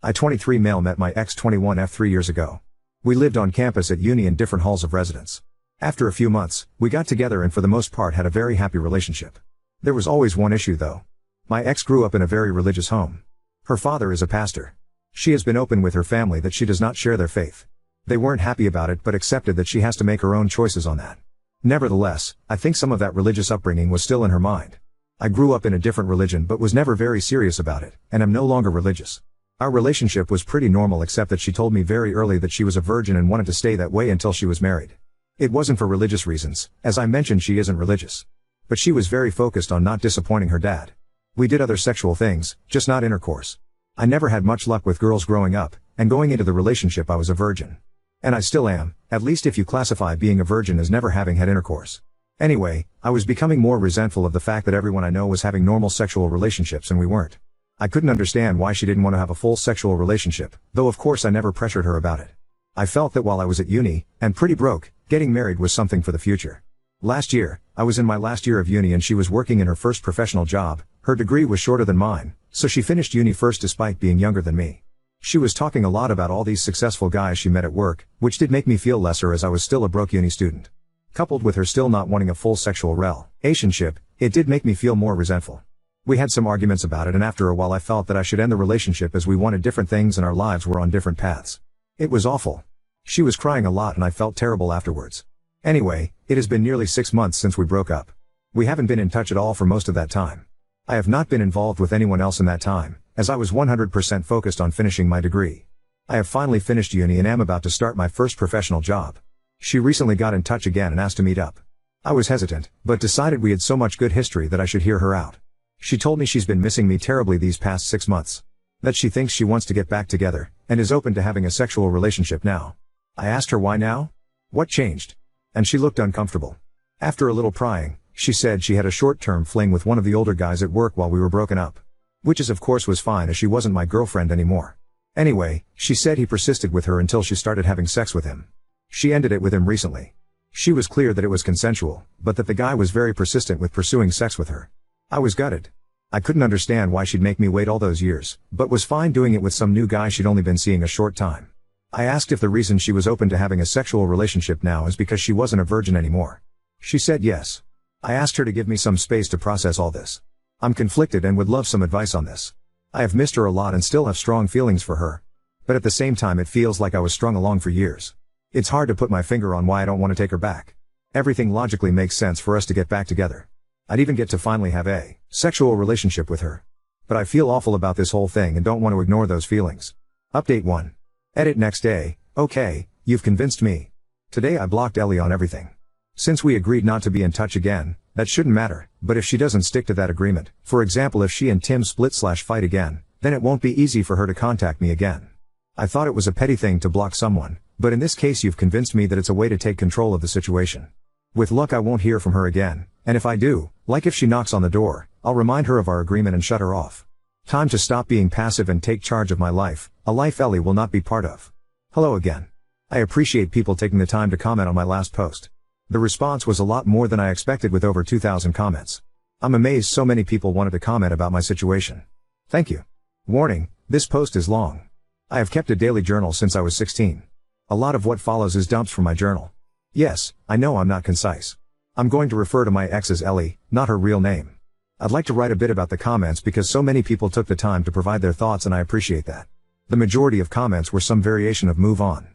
I 23 male met my ex 21 3 years ago. We lived on campus at uni in different halls of residence. After a few months, we got together and for the most part had a very happy relationship. There was always one issue though. My ex grew up in a very religious home. Her father is a pastor. She has been open with her family that she does not share their faith. They weren't happy about it but accepted that she has to make her own choices on that. Nevertheless, I think some of that religious upbringing was still in her mind. I grew up in a different religion but was never very serious about it, and am no longer religious. Our relationship was pretty normal except that she told me very early that she was a virgin and wanted to stay that way until she was married. It wasn't for religious reasons, as I mentioned she isn't religious. But she was very focused on not disappointing her dad. We did other sexual things, just not intercourse. I never had much luck with girls growing up, and going into the relationship I was a virgin. And I still am, at least if you classify being a virgin as never having had intercourse. Anyway, I was becoming more resentful of the fact that everyone I know was having normal sexual relationships and we weren't. I couldn't understand why she didn't want to have a full sexual relationship, though of course I never pressured her about it. I felt that while I was at uni, and pretty broke, getting married was something for the future. Last year, I was in my last year of uni and she was working in her first professional job. Her degree was shorter than mine, so she finished uni first despite being younger than me. She was talking a lot about all these successful guys she met at work, which did make me feel lesser as I was still a broke uni student. Coupled with her still not wanting a full sexual relationship, it did make me feel more resentful. We had some arguments about it and after a while I felt that I should end the relationship as we wanted different things and our lives were on different paths. It was awful. She was crying a lot and I felt terrible afterwards. Anyway, it has been nearly 6 months since we broke up. We haven't been in touch at all for most of that time. I have not been involved with anyone else in that time, as I was 100% focused on finishing my degree. I have finally finished uni and am about to start my first professional job. She recently got in touch again and asked to meet up. I was hesitant, but decided we had so much good history that I should hear her out. She told me she's been missing me terribly these past 6 months. That she thinks she wants to get back together, and is open to having a sexual relationship now. I asked her why now? What changed? And she looked uncomfortable. After a little prying, she said she had a short-term fling with one of the older guys at work while we were broken up. Which of course was fine as she wasn't my girlfriend anymore. Anyway, she said he persisted with her until she started having sex with him. She ended it with him recently. She was clear that it was consensual, but that the guy was very persistent with pursuing sex with her. I was gutted. I couldn't understand why she'd make me wait all those years, but was fine doing it with some new guy she'd only been seeing a short time. I asked if the reason she was open to having a sexual relationship now is because she wasn't a virgin anymore. She said yes. I asked her to give me some space to process all this. I'm conflicted and would love some advice on this. I have missed her a lot and still have strong feelings for her. But at the same time it feels like I was strung along for years. It's hard to put my finger on why I don't want to take her back. Everything logically makes sense for us to get back together. I'd even get to finally have a sexual relationship with her. But I feel awful about this whole thing and don't want to ignore those feelings. Update 1. Edit next day. Okay, you've convinced me. Today I blocked Ellie on everything. Since we agreed not to be in touch again, that shouldn't matter, but if she doesn't stick to that agreement, for example if she and Tim split/fight again, then it won't be easy for her to contact me again. I thought it was a petty thing to block someone, but in this case you've convinced me that it's a way to take control of the situation. With luck I won't hear from her again, and if I do, like if she knocks on the door, I'll remind her of our agreement and shut her off. Time to stop being passive and take charge of my life, a life Ellie will not be part of. Hello again. I appreciate people taking the time to comment on my last post. The response was a lot more than I expected with over 2,000 comments. I'm amazed so many people wanted to comment about my situation. Thank you. Warning, this post is long. I have kept a daily journal since I was 16. A lot of what follows is dumps from my journal. Yes, I know I'm not concise. I'm going to refer to my ex as Ellie, not her real name. I'd like to write a bit about the comments because so many people took the time to provide their thoughts and I appreciate that. The majority of comments were some variation of move on.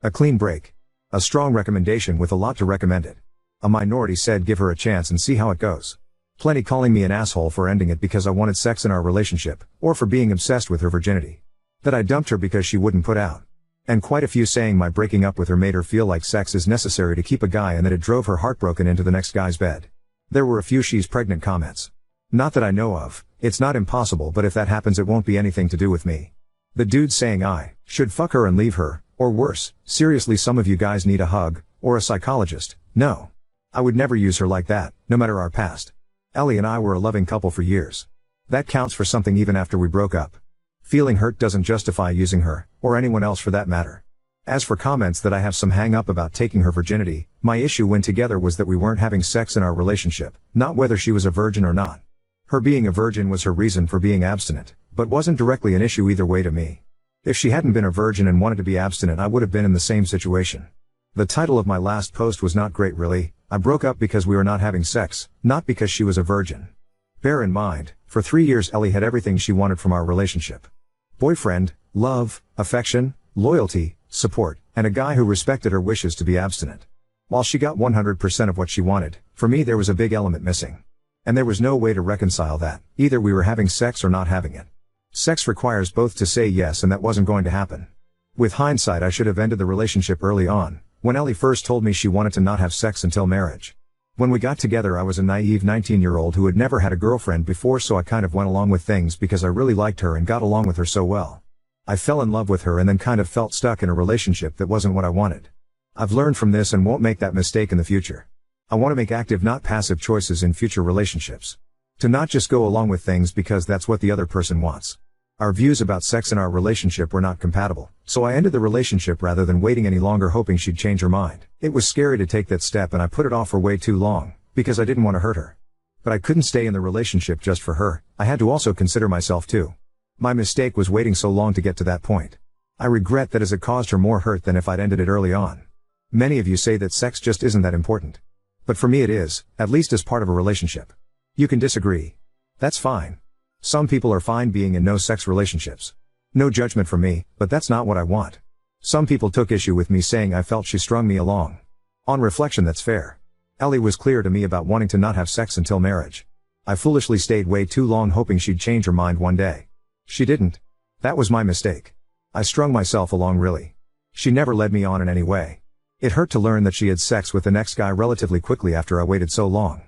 A clean break. A strong recommendation with a lot to recommend it. A minority said give her a chance and see how it goes. Plenty calling me an asshole for ending it because I wanted sex in our relationship, or for being obsessed with her virginity. That I dumped her because she wouldn't put out. And quite a few saying my breaking up with her made her feel like sex is necessary to keep a guy and that it drove her heartbroken into the next guy's bed. There were a few she's pregnant comments. Not that I know of, it's not impossible but if that happens it won't be anything to do with me. The dude saying I should fuck her and leave her, or worse, seriously some of you guys need a hug, or a psychologist. No. I would never use her like that, no matter our past. Ellie and I were a loving couple for years. That counts for something even after we broke up. Feeling hurt doesn't justify using her, or anyone else for that matter. As for comments that I have some hang up about taking her virginity, my issue when together was that we weren't having sex in our relationship, not whether she was a virgin or not. Her being a virgin was her reason for being abstinent, but wasn't directly an issue either way to me. If she hadn't been a virgin and wanted to be abstinent, I would have been in the same situation. The title of my last post was not great really. I broke up because we were not having sex, not because she was a virgin. Bear in mind, for 3 years Ellie had everything she wanted from our relationship. Boyfriend, love, affection, loyalty, support, and a guy who respected her wishes to be abstinent. While she got 100% of what she wanted, for me there was a big element missing. And there was no way to reconcile that. Either we were having sex or not having it. Sex requires both to say yes, and that wasn't going to happen. With hindsight, I should have ended the relationship early on, when Ellie first told me she wanted to not have sex until marriage. When we got together I was a naive 19-year-old who had never had a girlfriend before, so I kind of went along with things because I really liked her and got along with her so well. I fell in love with her and then kind of felt stuck in a relationship that wasn't what I wanted. I've learned from this and won't make that mistake in the future. I want to make active, not passive choices in future relationships. To not just go along with things because that's what the other person wants. Our views about sex in our relationship were not compatible, so I ended the relationship rather than waiting any longer hoping she'd change her mind. It was scary to take that step and I put it off for way too long, because I didn't want to hurt her. But I couldn't stay in the relationship just for her, I had to also consider myself too. My mistake was waiting so long to get to that point. I regret that as it caused her more hurt than if I'd ended it early on. Many of you say that sex just isn't that important. But for me it is, at least as part of a relationship. You can disagree. That's fine. Some people are fine being in no sex relationships. No judgment from me, but that's not what I want. Some people took issue with me saying I felt she strung me along. On reflection, that's fair. Ellie was clear to me about wanting to not have sex until marriage. I foolishly stayed way too long hoping she'd change her mind one day. She didn't. That was my mistake. I strung myself along really. She never led me on in any way. It hurt to learn that she had sex with the next guy relatively quickly after I waited so long.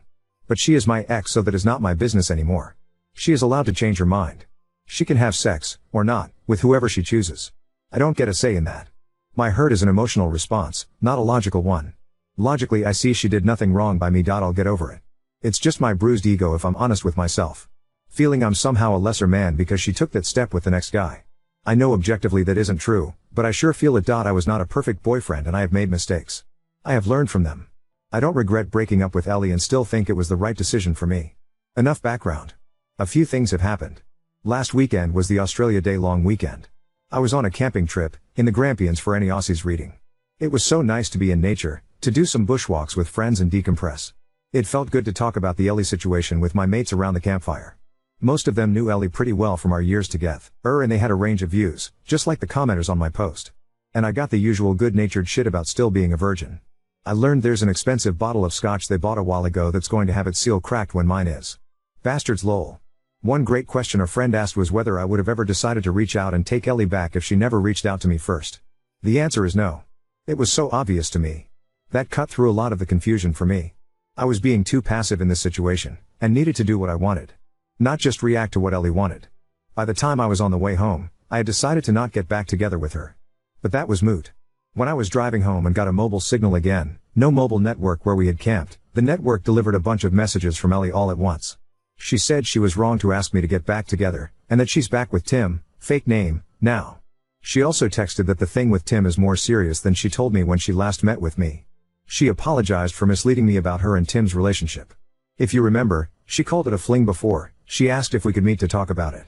But she is my ex, so that is not my business anymore. She is allowed to change her mind. She can have sex, or not, with whoever she chooses. I don't get a say in that. My hurt is an emotional response, not a logical one. Logically I see she did nothing wrong by me. I'll get over it. It's just my bruised ego if I'm honest with myself. Feeling I'm somehow a lesser man because she took that step with the next guy. I know objectively that isn't true, but I sure feel it. I was not a perfect boyfriend and I have made mistakes. I have learned from them. I don't regret breaking up with Ellie and still think it was the right decision for me. Enough background. A few things have happened. Last weekend was the Australia Day long weekend. I was on a camping trip, in the Grampians for any Aussies reading. It was so nice to be in nature, to do some bushwalks with friends and decompress. It felt good to talk about the Ellie situation with my mates around the campfire. Most of them knew Ellie pretty well from our years together, and they had a range of views, just like the commenters on my post. And I got the usual good-natured shit about still being a virgin. I learned there's an expensive bottle of scotch they bought a while ago that's going to have its seal cracked when mine is. Bastards lol. One great question a friend asked was whether I would have ever decided to reach out and take Ellie back if she never reached out to me first. The answer is no. It was so obvious to me. That cut through a lot of the confusion for me. I was being too passive in this situation, and needed to do what I wanted. Not just react to what Ellie wanted. By the time I was on the way home, I had decided to not get back together with her. But that was moot. When I was driving home and got a mobile signal again, no mobile network where we had camped, the network delivered a bunch of messages from Ellie all at once. She said she was wrong to ask me to get back together, and that she's back with Tim, fake name, now. She also texted that the thing with Tim is more serious than she told me when she last met with me. She apologized for misleading me about her and Tim's relationship. If you remember, she called it a fling before. She asked if we could meet to talk about it.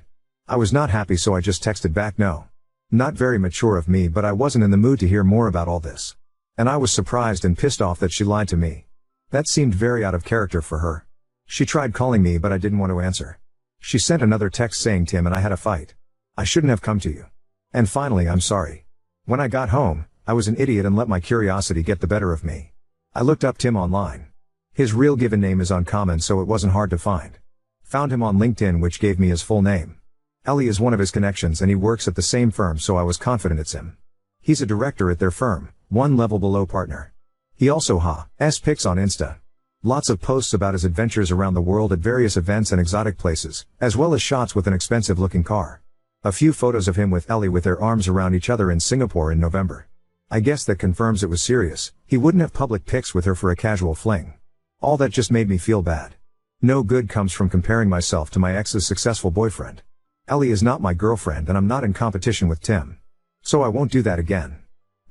I was not happy, so I just texted back no. Not very mature of me, but I wasn't in the mood to hear more about all this. And I was surprised and pissed off that she lied to me. That seemed very out of character for her. She tried calling me, but I didn't want to answer. She sent another text saying Tim and I had a fight. I shouldn't have come to you. And finally, I'm sorry. When I got home, I was an idiot and let my curiosity get the better of me. I looked up Tim online. His real given name is uncommon, so it wasn't hard to find. Found him on LinkedIn, which gave me his full name. Ellie is one of his connections and he works at the same firm, so I was confident it's him. He's a director at their firm, one level below partner. He also has pics on Insta. Lots of posts about his adventures around the world at various events and exotic places, as well as shots with an expensive looking car. A few photos of him with Ellie with their arms around each other in Singapore in November. I guess that confirms it was serious. He wouldn't have public pics with her for a casual fling. All that just made me feel bad. No good comes from comparing myself to my ex's successful boyfriend. Ellie is not my girlfriend and I'm not in competition with Tim. So I won't do that again.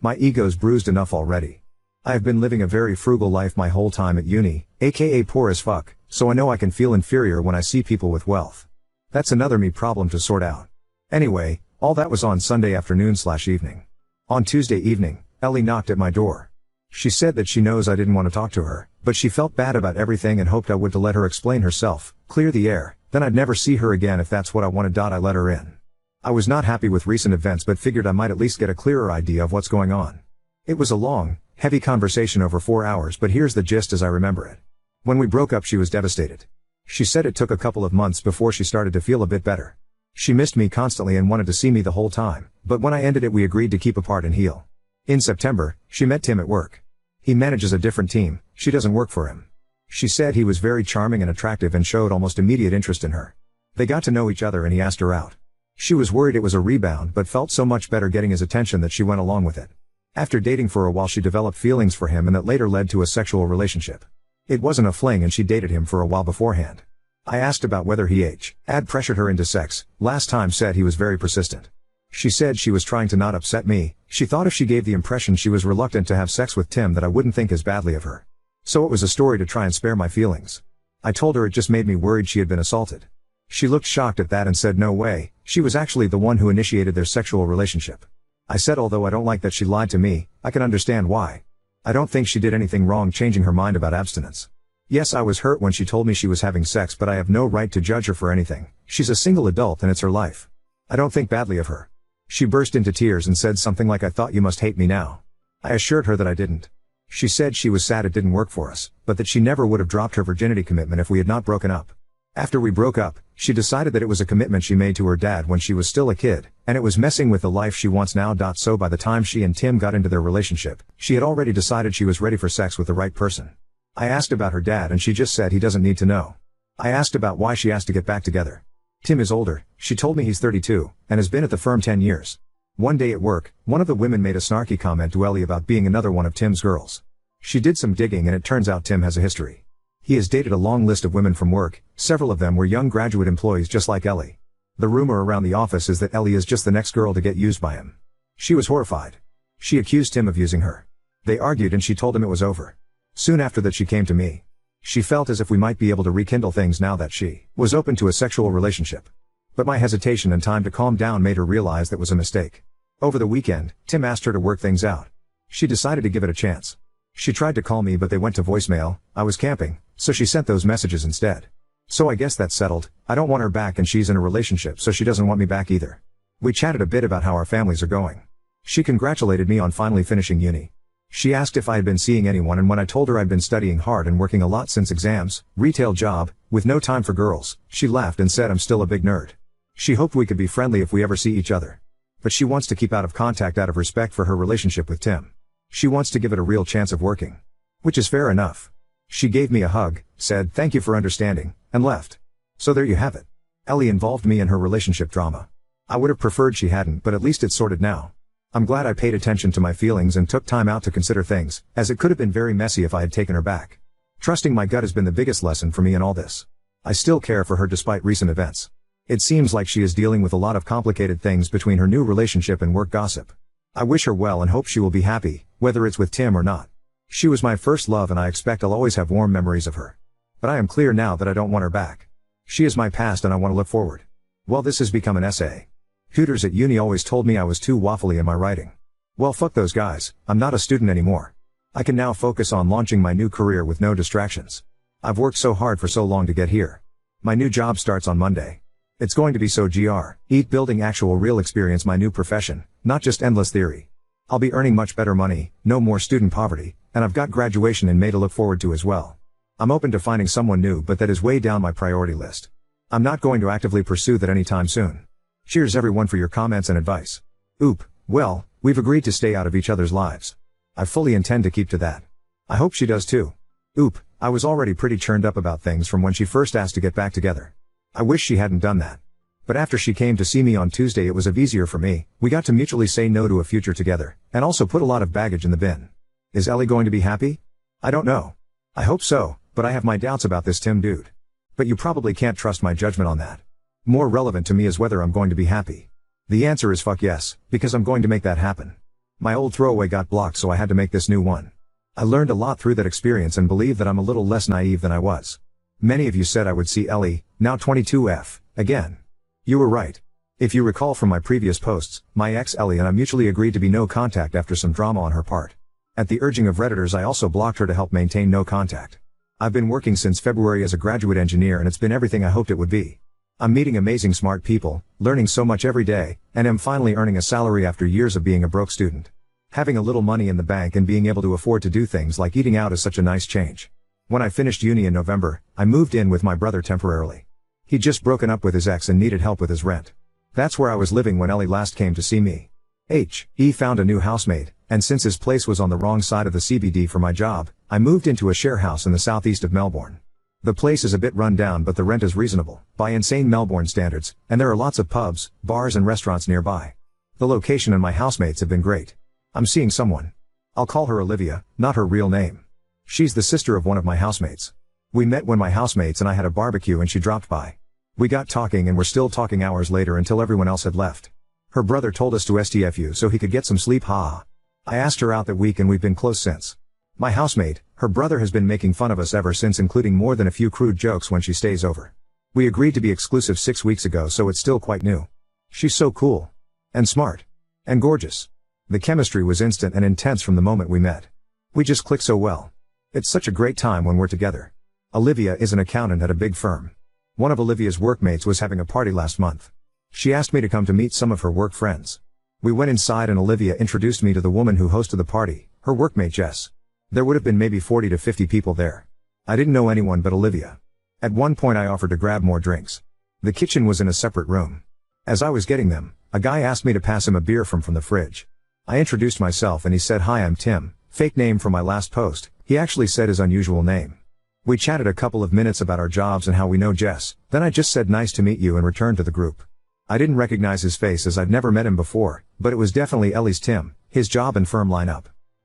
My ego's bruised enough already. I have been living a very frugal life my whole time at uni, aka poor as fuck, so I know I can feel inferior when I see people with wealth. That's another me problem to sort out. Anyway, All that was on Sunday afternoon/evening. On Tuesday evening, Ellie knocked at my door. She said that she knows I didn't want to talk to her, but she felt bad about everything and hoped I would to let her explain herself, clear the air, then I'd never see her again if that's what I wanted. I let her in. I was not happy with recent events but figured I might at least get a clearer idea of what's going on. It was a long, heavy conversation over 4 hours, but here's the gist as I remember it. When we broke up, she was devastated. She said it took a couple of months before she started to feel a bit better. She missed me constantly and wanted to see me the whole time, but when I ended it we agreed to keep apart and heal. In September, she met Tim at work. He manages a different team, she doesn't work for him. She said he was very charming and attractive and showed almost immediate interest in her. They got to know each other and he asked her out. She was worried it was a rebound but felt so much better getting his attention that she went along with it. After dating for a while she developed feelings for him and that later led to a sexual relationship. It wasn't a fling and she dated him for a while beforehand. I asked about whether he had pressured her into sex, last time said he was very persistent. She said she was trying to not upset me, she thought if she gave the impression she was reluctant to have sex with Tim that I wouldn't think as badly of her. So it was a story to try and spare my feelings. I told her it just made me worried she had been assaulted. She looked shocked at that and said no way, she was actually the one who initiated their sexual relationship. I said although I don't like that she lied to me, I can understand why. I don't think she did anything wrong changing her mind about abstinence. Yes, I was hurt when she told me she was having sex, but I have no right to judge her for anything. She's a single adult and it's her life. I don't think badly of her. She burst into tears and said something like I thought you must hate me now. I assured her that I didn't. She said she was sad it didn't work for us, but that she never would have dropped her virginity commitment if we had not broken up. After we broke up, she decided that it was a commitment she made to her dad when she was still a kid, and it was messing with the life she wants now. So by the time she and Tim got into their relationship, she had already decided she was ready for sex with the right person. I asked about her dad and she just said he doesn't need to know. I asked about why she asked to get back together. Tim is older, she told me he's 32, and has been at the firm 10 years. One day at work, one of the women made a snarky comment to Ellie about being another one of Tim's girls. She did some digging and it turns out Tim has a history. He has dated a long list of women from work, several of them were young graduate employees just like Ellie. The rumor around the office is that Ellie is just the next girl to get used by him. She was horrified. She accused Tim of using her. They argued and she told him it was over. Soon after that she came to me. She felt as if we might be able to rekindle things now that she was open to a sexual relationship. But my hesitation and time to calm down made her realize that was a mistake. Over the weekend, Tim asked her to work things out. She decided to give it a chance. She tried to call me but they went to voicemail, I was camping, so she sent those messages instead. So I guess that's settled, I don't want her back and she's in a relationship so she doesn't want me back either. We chatted a bit about how our families are going. She congratulated me on finally finishing uni. She asked if I had been seeing anyone and when I told her I'd been studying hard and working a lot since exams, retail job, with no time for girls, she laughed and said I'm still a big nerd. She hoped we could be friendly if we ever see each other. But she wants to keep out of contact out of respect for her relationship with Tim. She wants to give it a real chance of working. Which is fair enough. She gave me a hug, said thank you for understanding, and left. So there you have it. Ellie involved me in her relationship drama. I would have preferred she hadn't, but at least it's sorted now. I'm glad I paid attention to my feelings and took time out to consider things, as it could have been very messy if I had taken her back. Trusting my gut has been the biggest lesson for me in all this. I still care for her despite recent events. It seems like she is dealing with a lot of complicated things between her new relationship and work gossip. I wish her well and hope she will be happy, whether it's with Tim or not. She was my first love and I expect I'll always have warm memories of her. But I am clear now that I don't want her back. She is my past and I want to look forward. Well, this has become an essay. Tutors at uni always told me I was too waffly in my writing. Well, fuck those guys, I'm not a student anymore. I can now focus on launching my new career with no distractions. I've worked so hard for so long to get here. My new job starts on Monday. It's going to be so building actual real experience, my new profession, not just endless theory. I'll be earning much better money, no more student poverty, and I've got graduation in May to look forward to as well. I'm open to finding someone new, but that is way down my priority list. I'm not going to actively pursue that anytime soon. Cheers everyone for your comments and advice. Oop, well, we've agreed to stay out of each other's lives. I fully intend to keep to that. I hope she does too. Oop, I was already pretty churned up about things from when she first asked to get back together. I wish she hadn't done that. But after she came to see me on Tuesday it was easier for me, we got to mutually say no to a future together, and also put a lot of baggage in the bin. Is Ellie going to be happy? I don't know. I hope so, but I have my doubts about this Tim dude. But you probably can't trust my judgment on that. More relevant to me is whether I'm going to be happy. The answer is fuck yes, because I'm going to make that happen. My old throwaway got blocked so I had to make this new one. I learned a lot through that experience and believe that I'm a little less naive than I was. Many of you said I would see Ellie, now 22F, again. You were right. If you recall from my previous posts, my ex Ellie and I mutually agreed to be no contact after some drama on her part. At the urging of Redditors, I also blocked her to help maintain no contact. I've been working since February as a graduate engineer and it's been everything I hoped it would be. I'm meeting amazing smart people, learning so much every day, and am finally earning a salary after years of being a broke student. Having a little money in the bank and being able to afford to do things like eating out is such a nice change. When I finished uni in November, I moved in with my brother temporarily. He'd just broken up with his ex and needed help with his rent. That's where I was living when Ellie last came to see me. He found a new housemate, and since his place was on the wrong side of the CBD for my job, I moved into a share house in the southeast of Melbourne. The place is a bit run down but the rent is reasonable, by insane Melbourne standards, and there are lots of pubs, bars and restaurants nearby. The location and my housemates have been great. I'm seeing someone. I'll call her Olivia, not her real name. She's the sister of one of my housemates. We met when my housemates and I had a barbecue and she dropped by. We got talking and were still talking hours later until everyone else had left. Her brother told us to STFU so he could get some sleep, I asked her out that week and we've been close since. My housemate, her brother has been making fun of us ever since, including more than a few crude jokes when she stays over. We agreed to be exclusive 6 weeks ago so it's still quite new. She's so cool. And smart. And gorgeous. The chemistry was instant and intense from the moment we met. We just click so well. It's such a great time when we're together. Olivia is an accountant at a big firm. One of Olivia's workmates was having a party last month. She asked me to come to meet some of her work friends. We went inside and Olivia introduced me to the woman who hosted the party, her workmate Jess. There would have been maybe 40 to 50 people there. I didn't know anyone but Olivia. At one point I offered to grab more drinks. The kitchen was in a separate room. As I was getting them, a guy asked me to pass him a beer from the fridge. I introduced myself and he said, "Hi, I'm Tim," fake name from my last post. He actually said his unusual name. We chatted a couple of minutes about our jobs and how we know Jess, then I just said nice to meet you and returned to the group. I didn't recognize his face as I'd never met him before, but it was definitely Ellie's Tim, his job and firm lineup.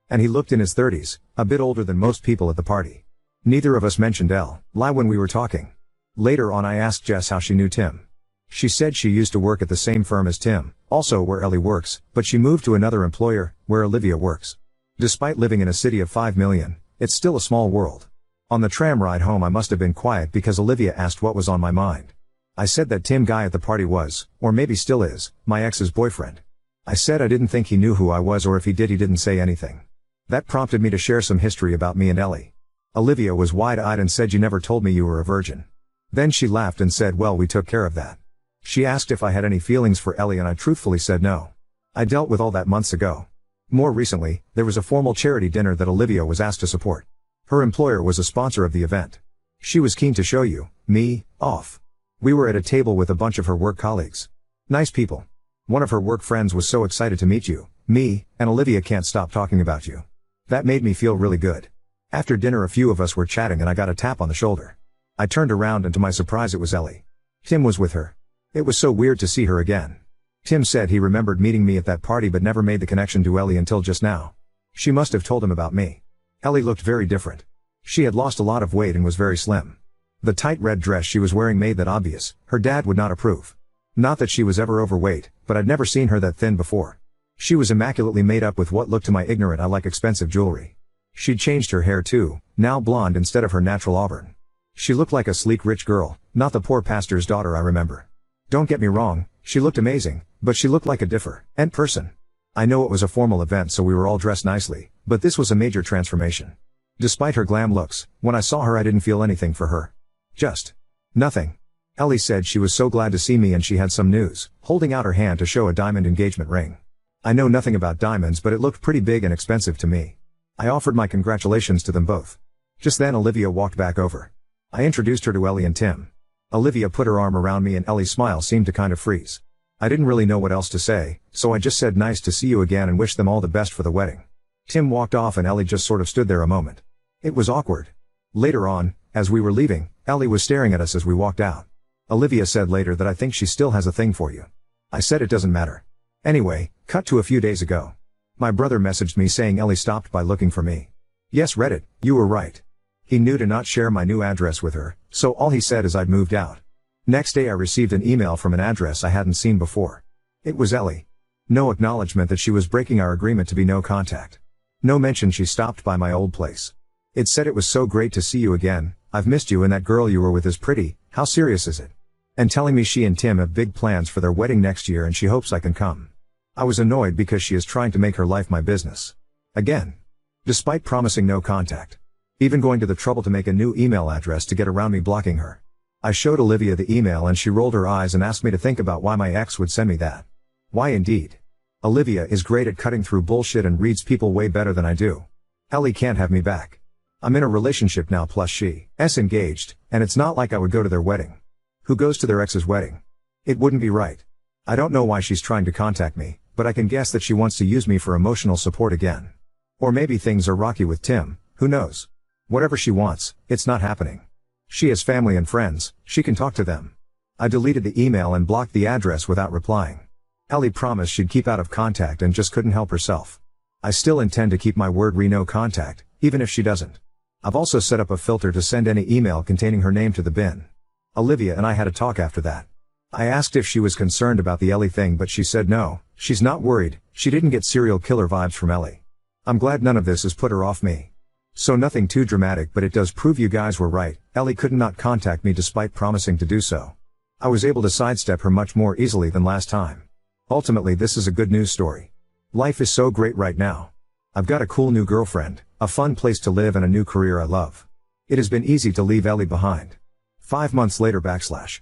And he looked in his 30s, a bit older than most people at the party. Neither of us mentioned Lie when we were talking. Later on I asked Jess how she knew Tim. She said she used to work at the same firm as Tim, also where Ellie works, but she moved to another employer, where Olivia works. Despite living in a city of 5 million, it's still a small world. On the tram ride home I must have been quiet because Olivia asked what was on my mind. I said that Tim guy at the party was, or maybe still is, my ex's boyfriend. I said I didn't think he knew who I was, or if he did he didn't say anything. That prompted me to share some history about me and Ellie. Olivia was wide-eyed and said, "You never told me you were a virgin." Then she laughed and said, "Well, we took care of that." She asked if I had any feelings for Ellie and I truthfully said no. I dealt with all that months ago. More recently, there was a formal charity dinner that Olivia was asked to support. Her employer was a sponsor of the event. She was keen to show me off. We were at a table with a bunch of her work colleagues. Nice people. One of her work friends was so excited to meet me, and Olivia can't stop talking about you. That made me feel really good. After dinner a few of us were chatting and I got a tap on the shoulder. I turned around and to my surprise it was Ellie. Tim was with her. It was so weird to see her again. Tim said he remembered meeting me at that party but never made the connection to Ellie until just now. She must have told him about me. Ellie looked very different. She had lost a lot of weight and was very slim. The tight red dress she was wearing made that obvious. Her dad would not approve. Not that she was ever overweight, but I'd never seen her that thin before. She was immaculately made up with what looked to my ignorant eye like expensive jewelry. She'd changed her hair too, now blonde instead of her natural auburn. She looked like a sleek rich girl, not the poor pastor's daughter I remember. Don't get me wrong, she looked amazing, but she looked like a different person. I know it was a formal event so we were all dressed nicely, but this was a major transformation. Despite her glam looks, when I saw her I didn't feel anything for her. Just nothing. Ellie said she was so glad to see me and she had some news, holding out her hand to show a diamond engagement ring. I know nothing about diamonds but it looked pretty big and expensive to me. I offered my congratulations to them both. Just then Olivia walked back over. I introduced her to Ellie and Tim. Olivia put her arm around me and Ellie's smile seemed to kind of freeze. I didn't really know what else to say, so I just said nice to see you again and wished them all the best for the wedding. Tim walked off and Ellie just sort of stood there a moment. It was awkward. Later on, as we were leaving, Ellie was staring at us as we walked out. Olivia said later that I think she still has a thing for you. I said it doesn't matter. Anyway, cut to a few days ago. My brother messaged me saying Ellie stopped by looking for me. Yes, Reddit, you were right. He knew to not share my new address with her, so all he said is I'd moved out. Next day I received an email from an address I hadn't seen before. It was Ellie. No acknowledgement that she was breaking our agreement to be no contact. No mention she stopped by my old place. It said it was so great to see you again, I've missed you and that girl you were with is pretty, how serious is it? and telling me she and Tim have big plans for their wedding next year and she hopes I can come. I was annoyed because she is trying to make her life my business. Again. Despite promising no contact. Even going to the trouble to make a new email address to get around me blocking her. I showed Olivia the email and she rolled her eyes and asked me to think about why my ex would send me that. Why indeed? Olivia is great at cutting through bullshit and reads people way better than I do. Ellie can't have me back. I'm in a relationship now plus she's engaged, and it's not like I would go to their wedding. Who goes to their ex's wedding? It wouldn't be right. I don't know why she's trying to contact me, but I can guess that she wants to use me for emotional support again. Or maybe things are rocky with Tim, who knows? Whatever she wants, it's not happening. She has family and friends, she can talk to them. I deleted the email and blocked the address without replying. Ellie promised she'd keep out of contact and just couldn't help herself. I still intend to keep my word no contact, even if she doesn't. I've also set up a filter to send any email containing her name to the bin. Olivia and I had a talk after that. I asked if she was concerned about the Ellie thing but she said no, she's not worried, she didn't get serial killer vibes from Ellie. I'm glad none of this has put her off me. So nothing too dramatic but it does prove you guys were right, Ellie could not contact me despite promising to do so. I was able to sidestep her much more easily than last time. Ultimately this is a good news story. Life is so great right now. I've got a cool new girlfriend, a fun place to live and a new career I love. It has been easy to leave Ellie behind. 5 months later /.